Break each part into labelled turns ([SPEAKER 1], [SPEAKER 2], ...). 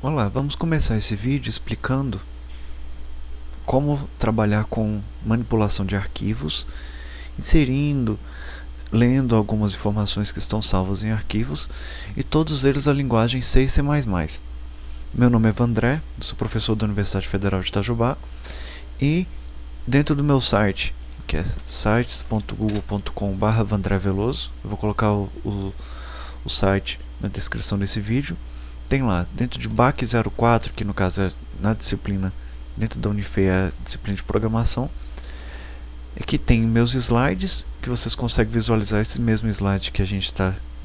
[SPEAKER 1] Olá, vamos começar esse vídeo explicando como trabalhar com manipulação de arquivos, inserindo, lendo algumas informações que estão salvas em arquivos e todos eles a linguagem C e C++. Meu nome é Vandré, sou professor da Universidade Federal de Itajubá e dentro do meu site, que é sites.google.com/vandreveloso, eu vou colocar o site na descrição desse vídeo. Tem lá, dentro de BAC 04, que no caso é na disciplina, dentro da Unife é a disciplina de programação, aqui tem meus slides, que vocês conseguem visualizar esse mesmo slide que eu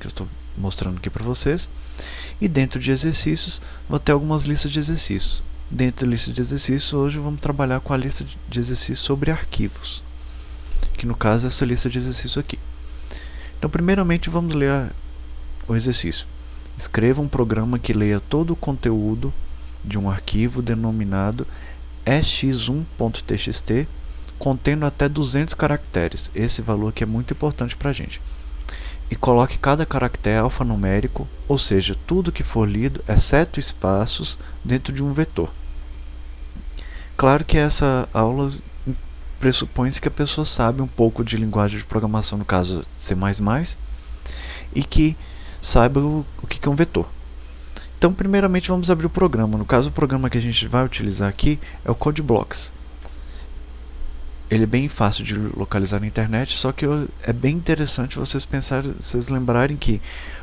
[SPEAKER 1] estou mostrando aqui para vocês. E dentro de exercícios, vou ter algumas listas de exercícios. Dentro da lista de exercícios, hoje vamos trabalhar com a lista de exercícios sobre arquivos, que no caso é essa lista de exercícios aqui. Então, primeiramente, vamos ler o exercício. Escreva um programa que leia todo o conteúdo de um arquivo denominado ex1.txt, contendo até 200 caracteres. Esse valor aqui é muito importante para a gente. E coloque cada caractere alfanumérico, ou seja, tudo que for lido, exceto espaços, dentro de um vetor. Claro que essa aula pressupõe-se que a pessoa sabe um pouco de linguagem de programação, no caso C++, e que saiba o que é um vetor. Então, primeiramente, vamos abrir o programa. No caso, o programa que a gente vai utilizar aqui é o CodeBlocks. Ele é bem fácil de localizar na internet, só que é bem interessante vocês lembrarem que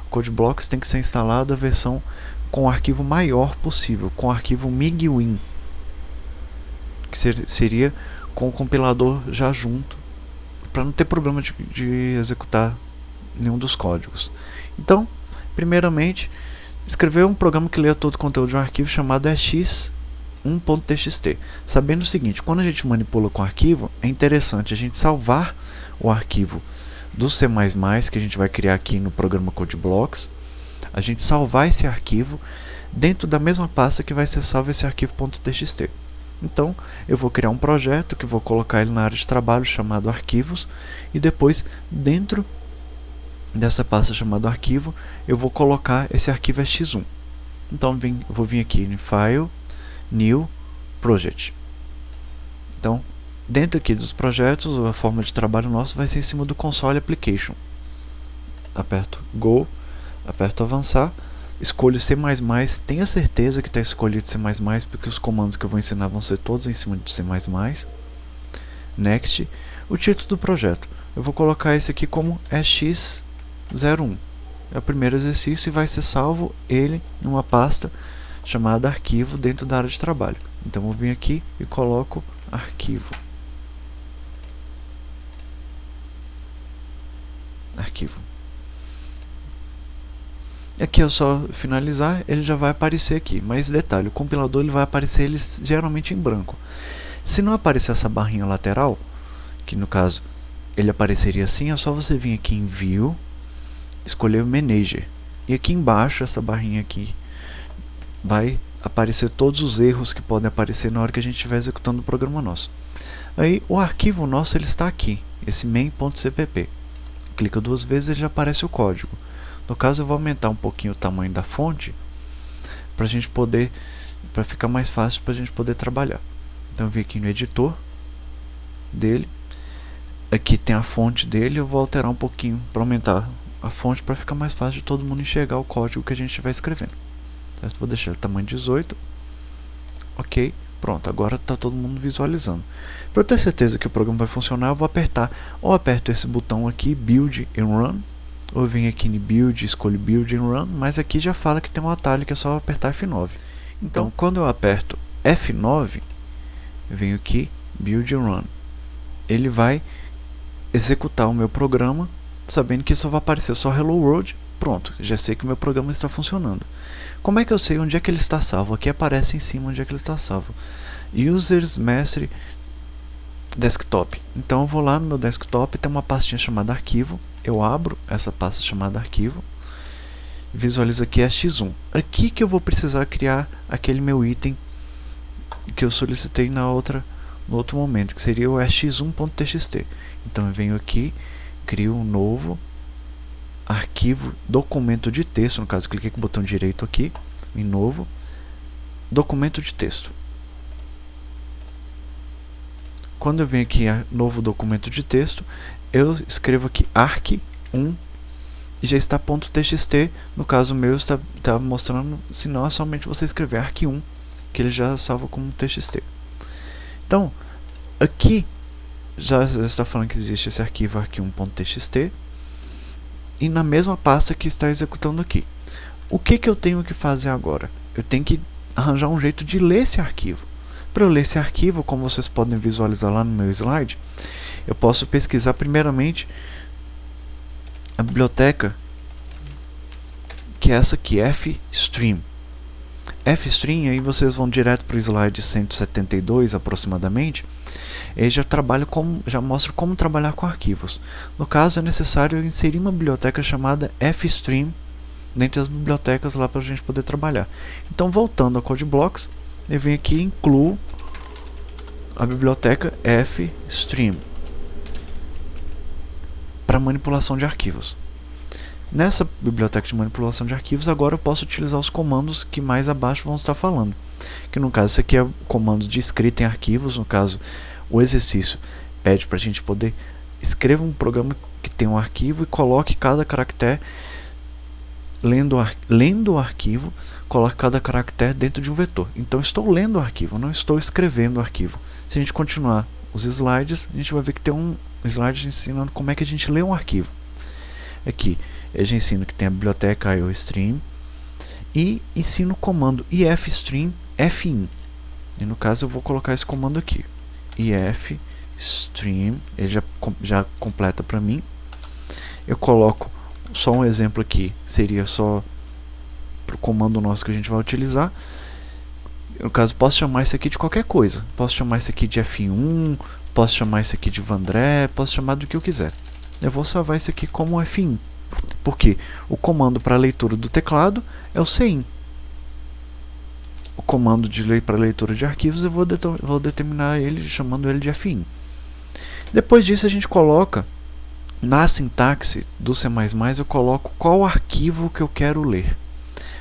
[SPEAKER 1] o CodeBlocks tem que ser instalado a versão com o arquivo maior possível, com o arquivo MIGWin, que seria com o compilador já junto, para não ter problema de executar nenhum dos códigos. Então, primeiramente, escrever um programa que leia todo o conteúdo de um arquivo chamado ex1.txt. Sabendo o seguinte, quando a gente manipula com arquivo, é interessante a gente salvar o arquivo do C++ que a gente vai criar aqui no programa CodeBlocks, a gente salvar esse arquivo dentro da mesma pasta que vai ser salvo esse arquivo .txt. Então, eu vou criar um projeto que vou colocar ele na área de trabalho chamado arquivos e depois dentro dessa pasta chamada arquivo, eu vou colocar esse arquivo ex1. Então, eu vou vir aqui em File, New, Project. Então, dentro aqui dos projetos, a forma de trabalho nosso vai ser em cima do console application. Aperto Go, aperto avançar, escolho C++, tenha certeza que está escolhido C++, porque os comandos que eu vou ensinar vão ser todos em cima de C++. Next, o título do projeto. Eu vou colocar esse aqui como ex01. É o primeiro exercício e vai ser salvo ele numa pasta chamada arquivo dentro da área de trabalho. Então, eu vou vir aqui e coloco arquivo. E aqui é só finalizar, ele já vai aparecer aqui. Mas detalhe, o compilador ele vai aparecer ele geralmente em branco. Se não aparecer essa barrinha lateral, que no caso ele apareceria assim, é só você vir aqui em View, escolher o Manager. E aqui embaixo, essa barrinha aqui, vai aparecer todos os erros que podem aparecer na hora que a gente estiver executando o programa nosso. Aí o arquivo nosso ele está aqui, esse main.cpp. Clica duas vezes e já aparece o código. No caso eu vou aumentar um pouquinho o tamanho da fonte para ficar mais fácil para a gente poder trabalhar. Então eu vim aqui no editor dele, aqui tem a fonte dele, eu vou alterar um pouquinho para aumentar a fonte para ficar mais fácil de todo mundo enxergar o código que a gente estiver escrevendo. Certo? Vou deixar o tamanho 18. Ok, pronto, agora está todo mundo visualizando. Para eu ter certeza que o programa vai funcionar, eu vou aperto esse botão aqui, Build and Run, ou venho aqui em Build, escolho Build and Run, mas aqui já fala que tem um atalho que é só apertar F9. Então, quando eu aperto F9, eu venho aqui, Build and Run, ele vai executar o meu programa, sabendo que só vai aparecer só Hello World. Pronto, já sei que o meu programa está funcionando. Como é que eu sei onde é que ele está salvo? Aqui aparece em cima onde é que ele está salvo. Users Mestre Desktop. Então eu vou lá no meu desktop, tem uma pastinha chamada arquivo. Eu abro essa pasta chamada arquivo. Visualizo aqui ex1. Aqui que eu vou precisar criar aquele meu item que eu solicitei no outro momento, que seria o ex1.txt. Então eu venho aqui, crio um novo arquivo, documento de texto, no caso cliquei com o botão direito aqui, em novo, documento de texto. Quando eu venho aqui em novo documento de texto, eu escrevo aqui arq1 e já está .txt. No caso meu está mostrando, se não é somente você escrever arq1, que ele já salva como txt. Então, aqui já está falando que existe esse arquivo arq1.txt e na mesma pasta que está executando aqui. O que eu tenho que fazer agora? Eu tenho que arranjar um jeito de ler esse arquivo. Para eu ler esse arquivo, como vocês podem visualizar lá no meu slide, eu posso pesquisar primeiramente a biblioteca, que é essa aqui, fstream. Fstream, aí vocês vão direto para o slide 172 aproximadamente, e já mostra como trabalhar com arquivos. No caso, é necessário inserir uma biblioteca chamada fstream dentre as bibliotecas lá para a gente poder trabalhar. Então, voltando ao CodeBlocks, eu venho aqui e incluo a biblioteca fstream para manipulação de arquivos. Nessa biblioteca de manipulação de arquivos, agora eu posso utilizar os comandos que mais abaixo vão estar falando. Que no caso, isso aqui é comandos de escrita em arquivos. No caso, o exercício pede para a gente poder escrever um programa que tem um arquivo e coloque cada caractere, lendo o arquivo, coloque cada caractere dentro de um vetor. Então, estou lendo o arquivo, não estou escrevendo o arquivo. Se a gente continuar os slides, a gente vai ver que tem um slide ensinando como é que a gente lê um arquivo. Aqui, eu já ensino que tem a biblioteca IOStream e ensino o comando ifstream fin. E no caso eu vou colocar esse comando aqui, ifstream, ele já completa para mim. Eu coloco só um exemplo aqui, seria só para o comando nosso que a gente vai utilizar. No caso, posso chamar isso aqui de qualquer coisa. Posso chamar isso aqui de F1, posso chamar isso aqui de Vandré, posso chamar do que eu quiser. Eu vou salvar isso aqui como F1, porque o comando para leitura do teclado é o cin. O comando para leitura de arquivos eu vou determinar ele chamando ele de F1. Depois disso a gente coloca na sintaxe do C++, eu coloco qual arquivo que eu quero ler.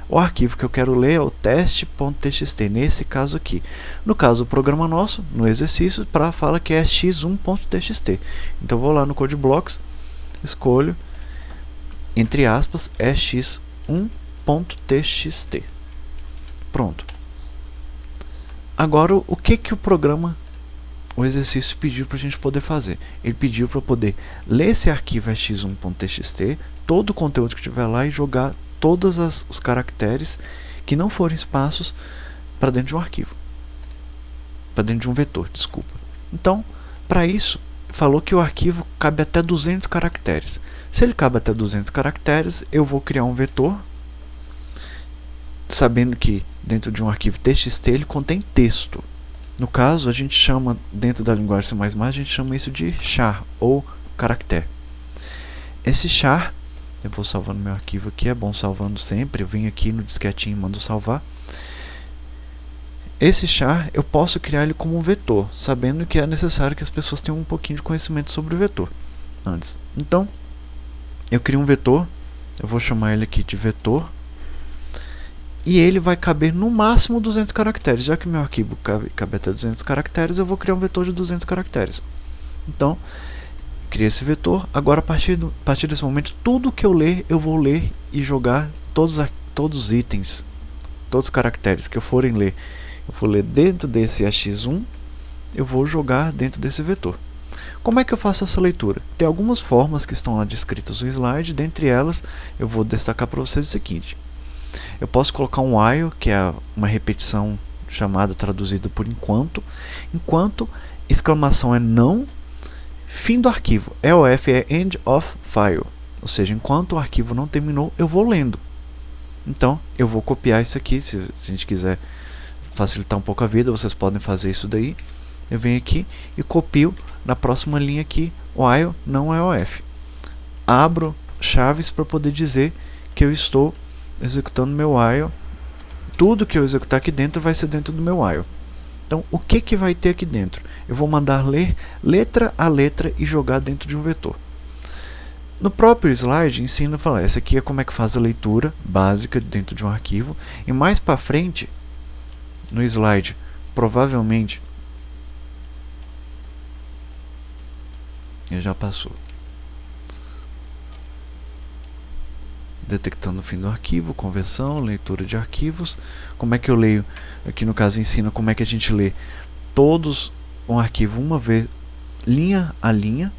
[SPEAKER 1] O arquivo que eu quero ler é o teste.txt, nesse caso aqui. No caso, o programa nosso, no exercício, fala que é x1.txt. Então, vou lá no CodeBlocks, escolho, entre aspas, é x1.txt. Pronto. Agora, o que o programa, o exercício pediu para a gente poder fazer? Ele pediu para poder ler esse arquivo x1.txt, todo o conteúdo que tiver lá e jogar todos os caracteres que não forem espaços para dentro de um arquivo, para dentro de um vetor, desculpa. Então, para isso, falou que o arquivo cabe até 200 caracteres. Se ele cabe até 200 caracteres, eu vou criar um vetor, sabendo que dentro de um arquivo txt ele contém texto. No caso, a gente chama, dentro da linguagem C++, a gente chama isso de char, ou caractere. Esse char, eu vou salvando meu arquivo aqui, é bom salvando sempre, eu venho aqui no disquetinho e mando salvar. Esse char, eu posso criar ele como um vetor, sabendo que é necessário que as pessoas tenham um pouquinho de conhecimento sobre o vetor antes. Então, eu crio um vetor, eu vou chamar ele aqui de vetor, e ele vai caber no máximo 200 caracteres. Já que meu arquivo cabe até 200 caracteres, eu vou criar um vetor de 200 caracteres. Então, criei esse vetor. Agora, a partir desse momento, tudo que eu ler, eu vou ler e jogar todos os itens, todos os caracteres que eu forem ler. Eu vou ler dentro desse x1, eu vou jogar dentro desse vetor. Como é que eu faço essa leitura? Tem algumas formas que estão lá descritas no slide. Dentre elas, eu vou destacar para vocês o seguinte. Eu posso colocar um while, que é uma repetição chamada, traduzida por enquanto. Enquanto, exclamação é não, fim do arquivo. EOF é end of file. Ou seja, enquanto o arquivo não terminou, eu vou lendo. Então, eu vou copiar isso aqui. Se a gente quiser facilitar um pouco a vida, vocês podem fazer isso daí. Eu venho aqui e copio na próxima linha aqui, while não EOF. Abro chaves para poder dizer que eu estou executando meu while. Tudo que eu executar aqui dentro vai ser dentro do meu while. Então, o que vai ter aqui dentro? Eu vou mandar ler letra a letra e jogar dentro de um vetor. No próprio slide, ensina a falar, essa aqui é como é que faz a leitura básica dentro de um arquivo. E mais para frente, no slide, provavelmente já passou. Detectando o fim do arquivo, conversão, leitura de arquivos. Como é que eu leio? Aqui no caso ensina como é que a gente lê todos um arquivo uma vez, linha a linha.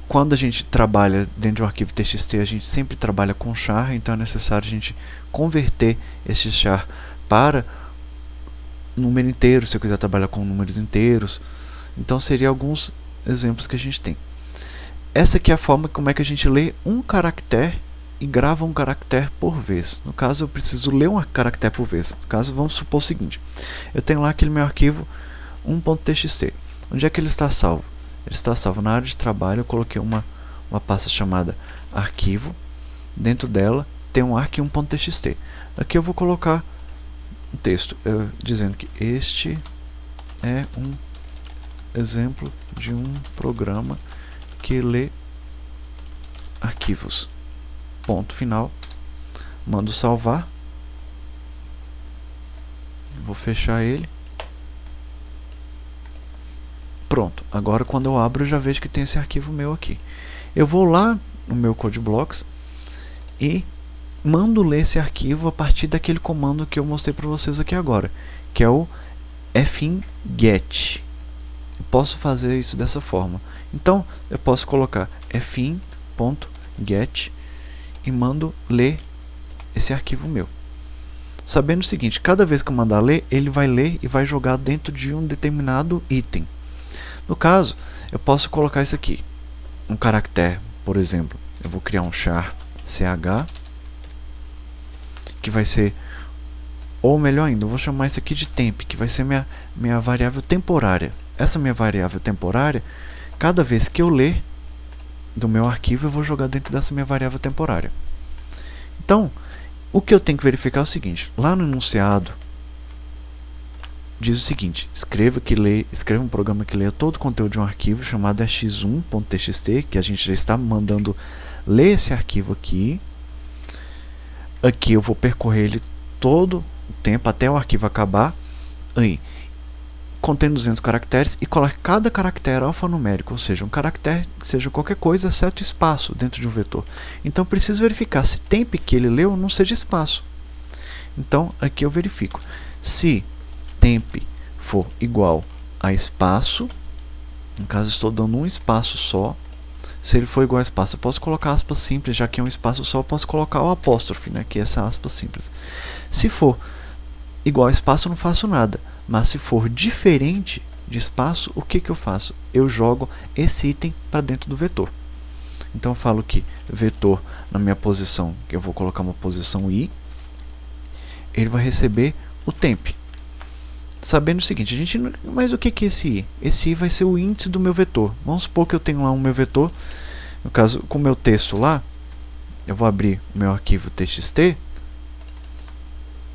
[SPEAKER 1] Quando a gente trabalha dentro de um arquivo TXT, a gente sempre trabalha com char, então é necessário a gente converter esse char para número inteiro, se eu quiser trabalhar com números inteiros. Então seriam alguns exemplos que a gente tem. Essa aqui é a forma como é que a gente lê um caractere e grava um caractere por vez. No caso, eu preciso ler um caractere por vez. No caso, vamos supor o seguinte. Eu tenho lá aquele meu arquivo 1.txt. Onde é que ele está salvo? Ele está salvo na área de trabalho. Eu coloquei uma pasta chamada arquivo. Dentro dela tem um arc 1.txt. Aqui eu vou colocar um texto dizendo que este é um exemplo de um programa que lê arquivos. Ponto final. Mando salvar. Vou fechar ele. Pronto. Agora quando eu abro eu já vejo que tem esse arquivo meu aqui. Eu vou lá no meu CodeBlocks e mando ler esse arquivo a partir daquele comando que eu mostrei para vocês aqui agora, que é o fin_get. Eu posso fazer isso dessa forma. Então, eu posso colocar fin.get e mando ler esse arquivo meu. Sabendo o seguinte, cada vez que eu mandar ler, ele vai ler e vai jogar dentro de um determinado item. No caso, eu posso colocar isso aqui, um caractere, por exemplo. Eu vou criar um char ch, que vai ser, ou melhor ainda, eu vou chamar isso aqui de temp, que vai ser minha variável temporária. Essa minha variável temporária, cada vez que eu ler do meu arquivo, eu vou jogar dentro dessa minha variável temporária. Então, o que eu tenho que verificar é o seguinte, lá no enunciado, diz o seguinte, escreva um programa que leia todo o conteúdo de um arquivo chamado x1.txt, que a gente já está mandando ler esse arquivo aqui. Aqui eu vou percorrer ele todo o tempo, até o arquivo acabar. Aí, contém 200 caracteres e coloque cada caractere alfanumérico, ou seja, um caractere que seja qualquer coisa, exceto espaço dentro de um vetor. Então, preciso verificar se temp que ele leu não seja espaço. Então, aqui eu verifico. Se temp for igual a espaço, no caso estou dando um espaço só. Se ele for igual a espaço, eu posso colocar aspas simples, já que é um espaço só, eu posso colocar o apóstrofe, né, que é essa aspas simples. Se for igual a espaço, eu não faço nada. Mas se for diferente de espaço, o que eu faço? Eu jogo esse item para dentro do vetor. Então eu falo que vetor na minha posição, que eu vou colocar uma posição i, ele vai receber o temp. Sabendo o seguinte, mas o que é esse i? Esse i vai ser o índice do meu vetor. Vamos supor que eu tenho lá um meu vetor, no caso com o meu texto lá, eu vou abrir o meu arquivo txt.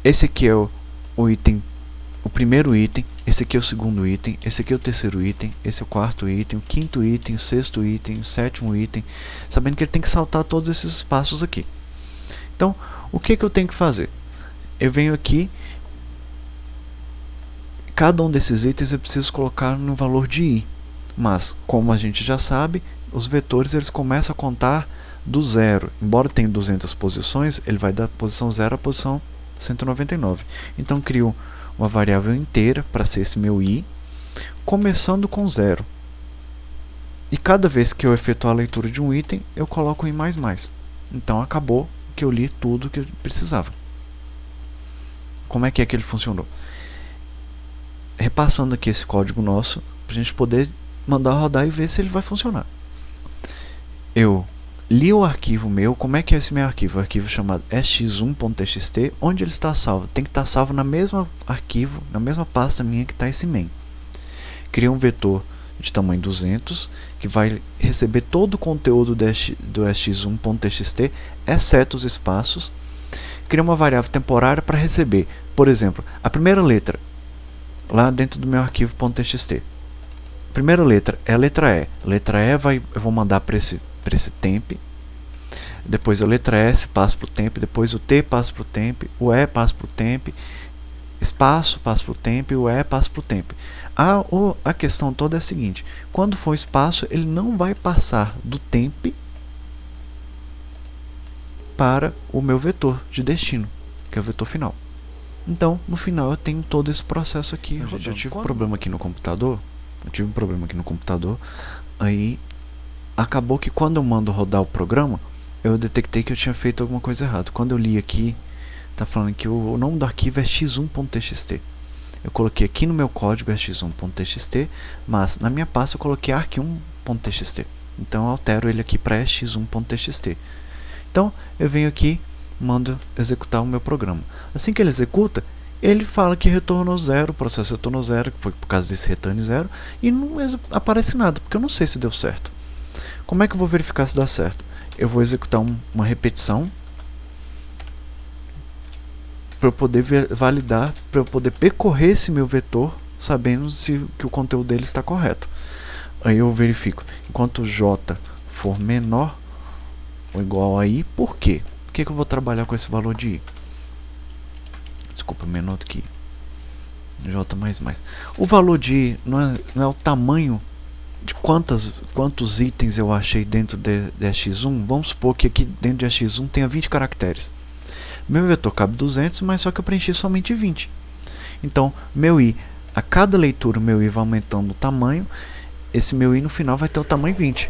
[SPEAKER 1] Esse aqui é o item, o primeiro item, esse aqui é o segundo item, esse aqui é o terceiro item, esse é o quarto item, o quinto item, o sexto item, o sétimo item, sabendo que ele tem que saltar todos esses espaços aqui. Então, o que eu tenho que fazer? Eu venho aqui, cada um desses itens eu preciso colocar no valor de i, mas como a gente já sabe, os vetores eles começam a contar do zero. Embora tenha 200 posições, ele vai da posição 0 à posição 199. Então crio uma variável inteira para ser esse meu i, começando com 0. E cada vez que eu efetuar a leitura de um item, eu coloco i++. Então acabou que eu li tudo que eu precisava. Como é que ele funcionou? Repassando aqui esse código nosso, para a gente poder mandar rodar e ver se ele vai funcionar. Eu li o arquivo meu. Como é que é esse meu arquivo? O arquivo chamado x1.txt. Onde ele está salvo? Tem que estar salvo na mesma arquivo, na mesma pasta minha que está esse main. Criei um vetor de tamanho 200 que vai receber todo o conteúdo do x1.txt, exceto os espaços. Criei uma variável temporária para receber, por exemplo, a primeira letra lá dentro do meu arquivo .txt. A primeira letra é a letra E. A letra E eu vou mandar para esse temp. depois a letra S passa para o temp, depois o T passa para o temp, o E passa para o temp, espaço passa para o temp, o E passa para o temp. A questão toda é a seguinte: quando for espaço, ele não vai passar do temp para o meu vetor de destino, que é o vetor final. Então, no final eu tenho todo esse processo aqui. Eu já tive um problema aqui no computador. Aí acabou que quando eu mando rodar o programa, eu detectei que eu tinha feito alguma coisa errada. Quando eu li aqui, tá falando que o nome do arquivo é x1.txt. Eu coloquei aqui no meu código é x1.txt, mas na minha pasta eu coloquei arq1.txt. Então eu altero ele aqui para x1.txt. Então eu venho aqui, mando executar o meu programa. Assim que ele executa, ele fala que retornou 0, o processo retornou 0, que foi por causa desse return 0, e não aparece nada, porque eu não sei se deu certo. Como é que eu vou verificar se dá certo? Eu vou executar uma repetição para eu poder validar, para eu poder percorrer esse meu vetor, sabendo que o conteúdo dele está correto. Aí eu verifico, enquanto j for menor ou igual a i, por quê? Por que eu vou trabalhar com esse valor de i? Desculpa, menor do que i. J++. O valor de i não é o tamanho de quantos itens eu achei dentro de x1. Vamos supor que aqui dentro de x1 tenha 20 caracteres. Meu vetor cabe 200, mas só que eu preenchi somente 20. Então, meu i, a cada leitura, meu i vai aumentando o tamanho. Esse meu i no final vai ter o tamanho 20.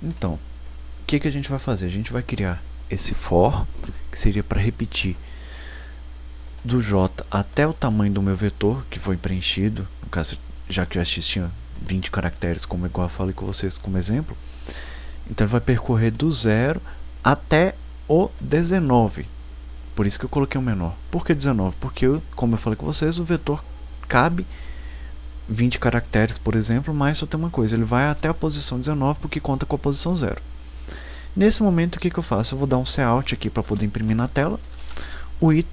[SPEAKER 1] Então, o que a gente vai fazer? A gente vai criar esse for, que seria para repetir do j até o tamanho do meu vetor, que foi preenchido, no caso, já que o x tinha 20 caracteres, como igual eu falei com vocês como exemplo. Então ele vai percorrer do 0 até o 19. Por isso que eu coloquei um menor. Por que 19? Porque, como eu falei com vocês, o vetor cabe 20 caracteres, por exemplo, mas só tem uma coisa, ele vai até a posição 19 porque conta com a posição 0. Nesse momento, o que eu faço? Eu vou dar um cout aqui para poder imprimir na tela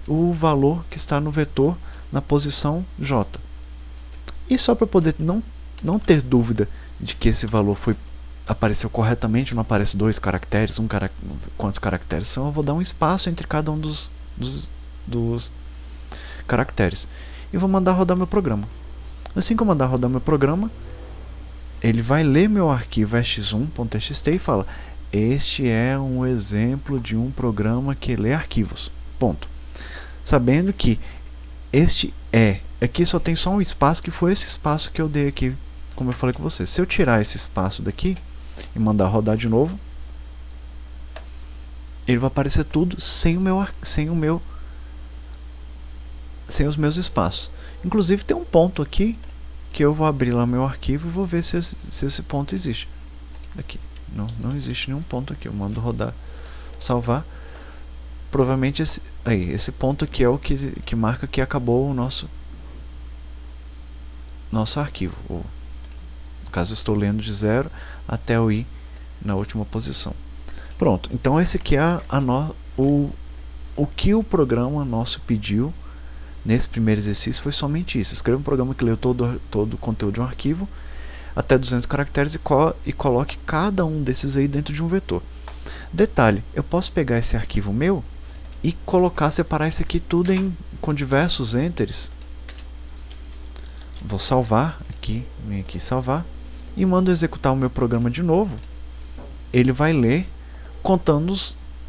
[SPEAKER 1] o valor que está no vetor na posição j. E só para poder não ter dúvida de que esse valor apareceu corretamente, não aparece 2 caracteres, quantos caracteres são, eu vou dar um espaço entre cada um dos caracteres. E vou mandar rodar meu programa. Assim que eu mandar rodar meu programa, ele vai ler meu arquivo x1.txt e fala: este é um exemplo de um programa que lê arquivos. Ponto. Sabendo que aqui só tem só um espaço, que foi esse espaço que eu dei aqui, como eu falei com vocês. Se eu tirar esse espaço daqui e mandar rodar de novo, ele vai aparecer tudo sem os meus espaços. Inclusive tem um ponto aqui que eu vou abrir lá meu arquivo e vou ver se esse ponto existe. Aqui não existe nenhum ponto aqui. Eu mando rodar, salvar. Provavelmente esse ponto aqui é o que marca que acabou o nosso arquivo. No caso, eu estou lendo de 0 até o i na última posição. Pronto, então esse aqui é o que o programa nosso pediu nesse primeiro exercício. Foi somente isso: escreva um programa que leu todo o conteúdo de um arquivo até 200 caracteres e coloque cada um desses aí dentro de um vetor. Detalhe, eu posso pegar esse arquivo meu e separar isso aqui tudo com diversos enters. Vou salvar aqui, venho aqui salvar e mando executar o meu programa de novo. Ele vai ler contando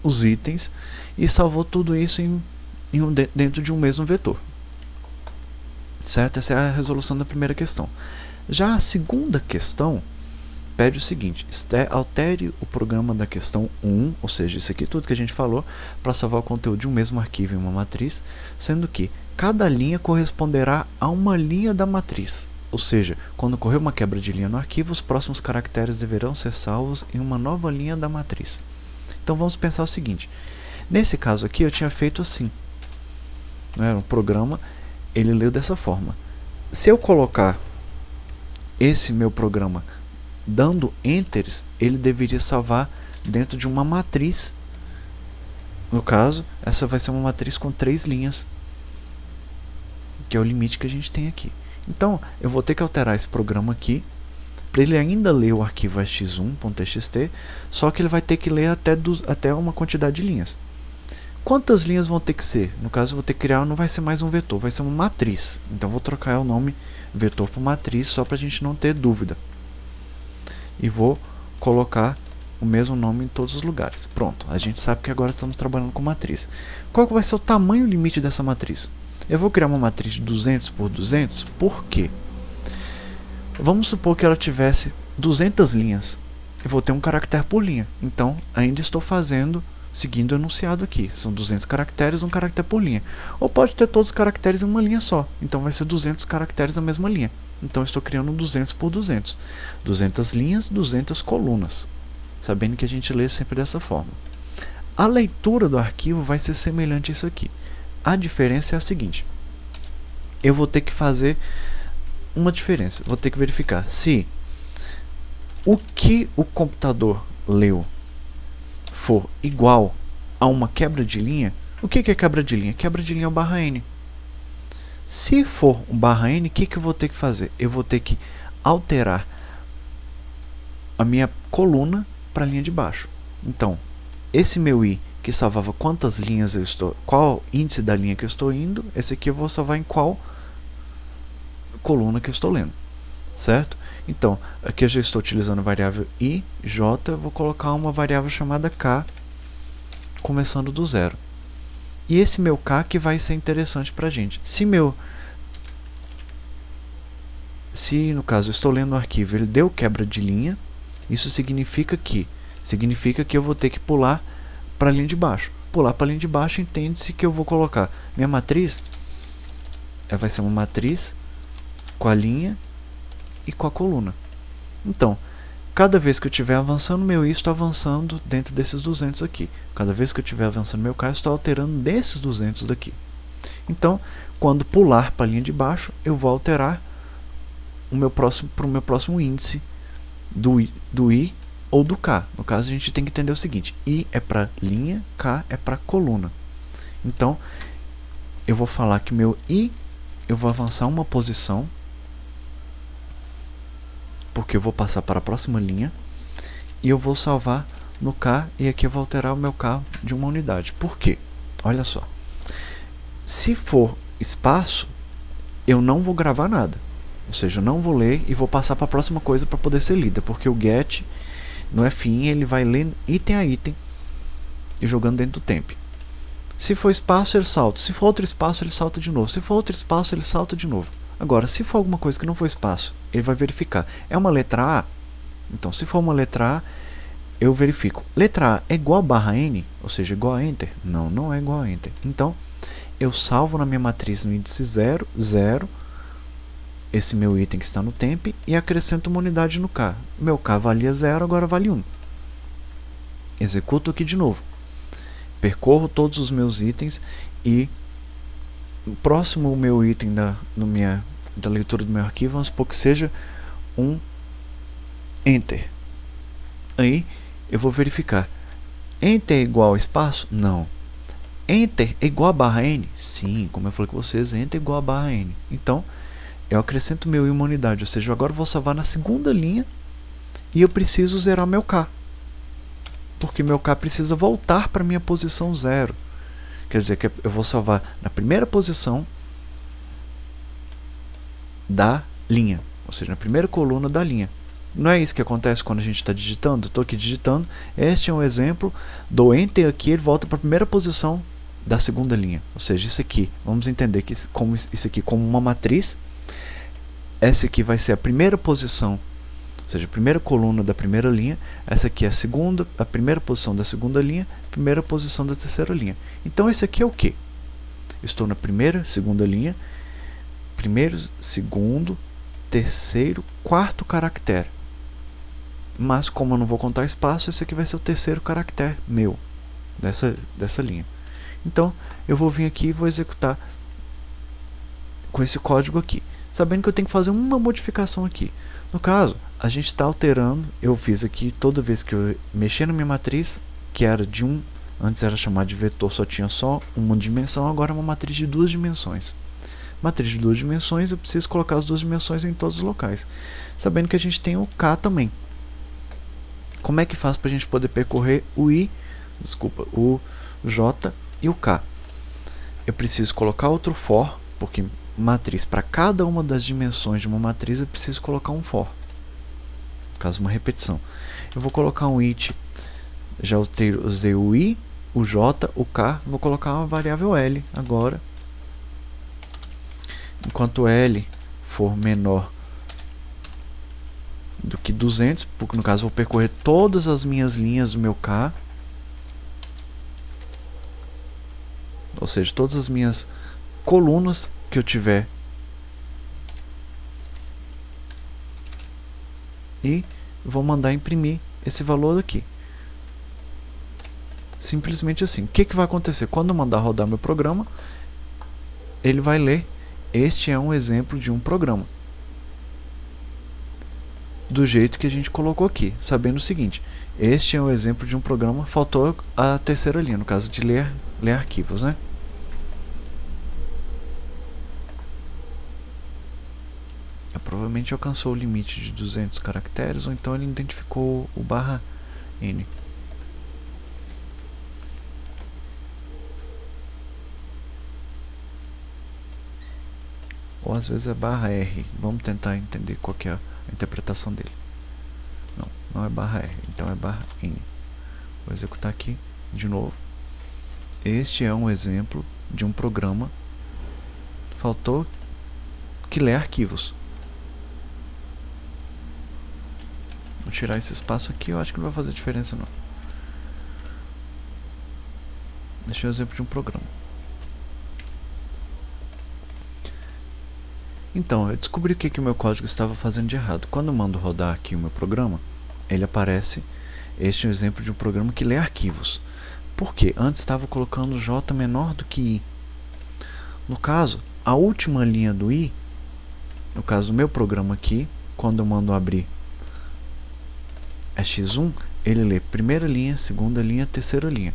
[SPEAKER 1] os itens e salvou tudo isso dentro de um mesmo vetor. Certo? Essa é a resolução da primeira questão. Já a segunda questão pede o seguinte: altere o programa da questão 1, ou seja, isso aqui tudo que a gente falou, para salvar o conteúdo de um mesmo arquivo em uma matriz, sendo que cada linha corresponderá a uma linha da matriz. Ou seja, quando ocorrer uma quebra de linha no arquivo, os próximos caracteres deverão ser salvos em uma nova linha da matriz. Então vamos pensar o seguinte: nesse caso aqui eu tinha feito assim, o programa ele leu dessa forma. Se eu colocar esse meu programa dando enters, ele deveria salvar dentro de uma matriz. No caso, essa vai ser uma matriz com 3 linhas, que é o limite que a gente tem aqui. Então, eu vou ter que alterar esse programa aqui, para ele ainda ler o arquivo x1.txt, só que ele vai ter que ler até uma quantidade de linhas. Quantas linhas vão ter que ser? No caso, eu vou ter que criar, não vai ser mais um vetor, vai ser uma matriz. Então, eu vou trocar o nome vetor por matriz, só para a gente não ter dúvida. E vou colocar o mesmo nome em todos os lugares. Pronto, a gente sabe que agora estamos trabalhando com matriz. Qual que vai ser o tamanho limite dessa matriz? Eu vou criar uma matriz de 200 por 200, por quê? Vamos supor que ela tivesse 200 linhas. Eu vou ter um caractere por linha. Então, ainda estou seguindo o enunciado aqui. São 200 caracteres, um caractere por linha. Ou pode ter todos os caracteres em uma linha só. Então, vai ser 200 caracteres na mesma linha. Então, estou criando 200 por 200. 200 linhas, 200 colunas. Sabendo que a gente lê sempre dessa forma. A leitura do arquivo vai ser semelhante a isso aqui. A diferença é a seguinte. Eu vou ter que fazer uma diferença. Vou ter que verificar se o que o computador leu for igual a uma quebra de linha. O que é quebra de linha? Quebra de linha é o barra N. Se for um barra N, o que eu vou ter que fazer? Eu vou ter que alterar a minha coluna para a linha de baixo. Então, esse meu i que salvava quantas linhas eu estou, qual índice da linha que eu estou indo, esse aqui eu vou salvar em qual coluna que eu estou lendo, certo? Então, aqui eu já estou utilizando a variável i, j, eu vou colocar uma variável chamada k, começando do zero. E esse meu k que vai ser interessante para a gente. Se no caso eu estou lendo o arquivo, ele deu quebra de linha, isso significa que eu vou ter que pular para a linha de baixo. Pular para a linha de baixo, entende-se que eu vou colocar minha matriz, vai ser uma matriz com a linha e com a coluna. Então, cada vez que eu estiver avançando meu i, estou avançando dentro desses 200 aqui. Cada vez que eu estiver avançando meu k, eu estou alterando desses 200 daqui. Então, quando pular para a linha de baixo, eu vou alterar para o meu próximo índice do i ou do k. No caso, a gente tem que entender o seguinte: i é para linha, k é para coluna. Então, eu vou falar que meu i, eu vou avançar uma posição, porque eu vou passar para a próxima linha, e eu vou salvar no k, e aqui eu vou alterar o meu k de uma unidade. Por quê? Olha só. Se for espaço, eu não vou gravar nada. Ou seja, eu não vou ler e vou passar para a próxima coisa para poder ser lida, porque o get no fin ele vai ler item a item e jogando dentro do temp. Se for espaço, ele salta. Se for outro espaço, ele salta de novo. Se for outro espaço, ele salta de novo. Agora, se for alguma coisa que não for espaço, ele vai verificar. É uma letra A? Então, se for uma letra A, eu verifico. Letra A é igual a barra N? Ou seja, igual a Enter? Não, não é igual a Enter. Então, eu salvo na minha matriz no índice 0, 0, esse meu item que está no temp, e acrescento uma unidade no k. Meu k valia 0, agora vale 1. Executo aqui de novo. Percorro todos os meus itens e o próximo meu item da leitura do meu arquivo, vamos supor que seja um Enter. Aí eu vou verificar. Enter é igual a espaço? Não. Enter é igual a barra N? Sim, como eu falei com vocês, Enter é igual a barra N. Então, eu acrescento meu i uma unidade, ou seja, eu agora vou salvar na segunda linha e eu preciso zerar meu k. Porque meu k precisa voltar para a minha posição 0. Quer dizer que eu vou salvar na primeira posição da linha, ou seja, na primeira coluna da linha. Não é isso que acontece quando a gente está digitando? Estou aqui digitando, este é um exemplo, dou Enter aqui, ele volta para a primeira posição da segunda linha. Ou seja, isso aqui, vamos entender que isso aqui como uma matriz. Essa aqui vai ser a primeira posição, ou seja, a primeira coluna da primeira linha. Essa aqui é a primeira posição da segunda linha, primeira posição da terceira linha. Então, esse aqui é o quê? Estou na primeira, segunda linha, primeiro, segundo, terceiro, quarto caractere. Mas, como eu não vou contar espaço, esse aqui vai ser o terceiro caractere meu, dessa linha. Então, eu vou vir aqui e vou executar com esse código aqui, sabendo que eu tenho que fazer uma modificação aqui. No caso, a gente está alterando, eu fiz aqui, toda vez que eu mexer na minha matriz, que era de antes era chamado de vetor, só tinha só uma dimensão, agora é uma matriz de 2 dimensões. matriz de 2 dimensões, eu preciso colocar as 2 dimensões em todos os locais. Sabendo que a gente tem o K também. Como é que faz para a gente poder percorrer o J e o K? Eu preciso colocar outro for, porque matriz, para cada uma das dimensões de uma matriz, eu preciso colocar um for. No caso, uma repetição. Eu vou colocar um it, já usei o i, o j, o k, vou colocar uma variável l agora. Enquanto l for menor do que 200, porque no caso eu vou percorrer todas as minhas linhas do meu k, ou seja, todas as minhas colunas que eu tiver, e vou mandar imprimir esse valor aqui. Simplesmente assim. O que vai acontecer? Quando eu mandar rodar meu programa, ele vai ler: este é um exemplo de um programa. Do jeito que a gente colocou aqui, sabendo o seguinte: este é um exemplo de um programa, faltou a terceira linha, no caso de ler arquivos, né? Provavelmente alcançou o limite de 200 caracteres, ou então ele identificou o /n. Ou às vezes é /r. Vamos tentar entender qual que é a interpretação dele. Não é /r, então é /n. Vou executar aqui de novo. Este é um exemplo de um programa. Faltou que lê arquivos. Vou tirar esse espaço aqui, eu acho que não vai fazer diferença não. Deixa eu exemplo de um programa. Então, eu descobri o que o meu código estava fazendo de errado. Quando eu mando rodar aqui o meu programa, ele aparece: este é um exemplo de um programa que lê arquivos. Por quê? Antes estava colocando J menor do que I. No caso, a última linha do I, no caso do meu programa aqui, quando eu mando abrir é x1, ele lê primeira linha, segunda linha, terceira linha.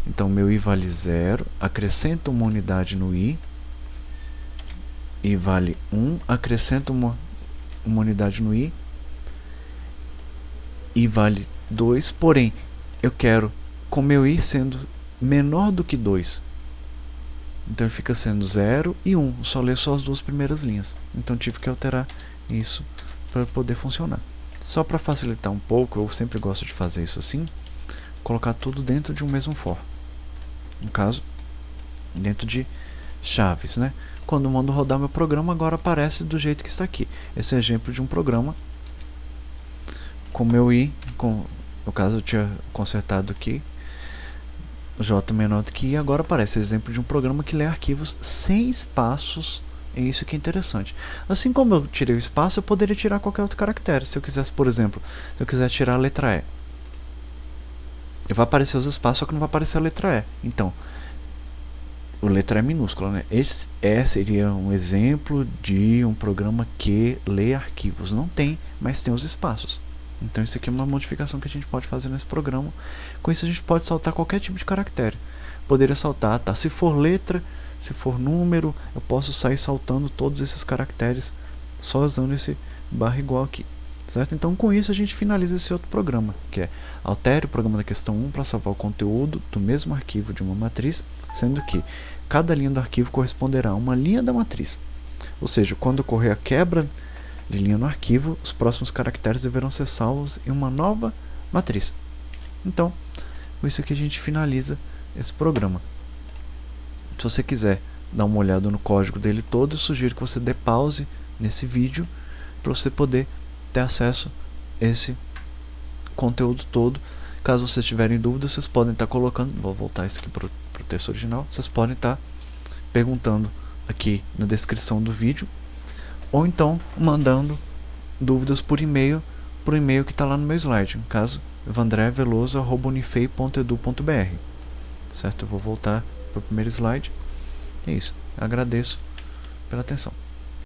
[SPEAKER 1] Então, meu I vale 0, acrescento uma unidade no I, I vale 1, acrescento uma unidade no I, I vale 2, porém, eu quero com meu I sendo menor do que 2. Então, ele fica sendo 0 e 1, só lê só as duas primeiras linhas. Então, tive que alterar isso para poder funcionar. Só para facilitar um pouco, eu sempre gosto de fazer isso assim, colocar tudo dentro de um mesmo for. No caso, dentro de chaves, né? Quando eu mando rodar meu programa, agora aparece do jeito que está aqui. Esse é exemplo de um programa com meu i, no caso eu tinha consertado aqui, j menor do que i, agora aparece exemplo de um programa que lê arquivos sem espaços. É isso que é interessante. Assim como eu tirei o espaço, eu poderia tirar qualquer outro caractere. Se eu quisesse, por exemplo, se eu quiser tirar a letra E, vai aparecer os espaços, só que não vai aparecer a letra E. Então, o letra E minúscula, né? Esse seria um exemplo de um programa que lê arquivos. Não tem, mas tem os espaços. Então, isso aqui é uma modificação que a gente pode fazer nesse programa. Com isso, a gente pode saltar qualquer tipo de caractere. Poderia saltar, tá? Se for letra, se for número, eu posso sair saltando todos esses caracteres só usando esse barra igual aqui, certo? Então, com isso a gente finaliza esse outro programa, que é: altere o programa da questão 1 para salvar o conteúdo do mesmo arquivo de uma matriz, sendo que cada linha do arquivo corresponderá a uma linha da matriz. Ou seja, quando ocorrer a quebra de linha no arquivo, os próximos caracteres deverão ser salvos em uma nova matriz. Então, com isso aqui a gente finaliza esse programa. Se você quiser dar uma olhada no código dele todo, eu sugiro que você dê pause nesse vídeo para você poder ter acesso a esse conteúdo todo. Caso vocês tiverem dúvidas, vocês podem estar colocando, vou voltar isso aqui para o texto original, vocês podem estar perguntando aqui na descrição do vídeo, ou então mandando dúvidas por e-mail, para o e-mail que está lá no meu slide, no caso, vandreveloso@unifei.edu.br, certo? Eu vou voltar para o primeiro slide. É isso. Agradeço pela atenção.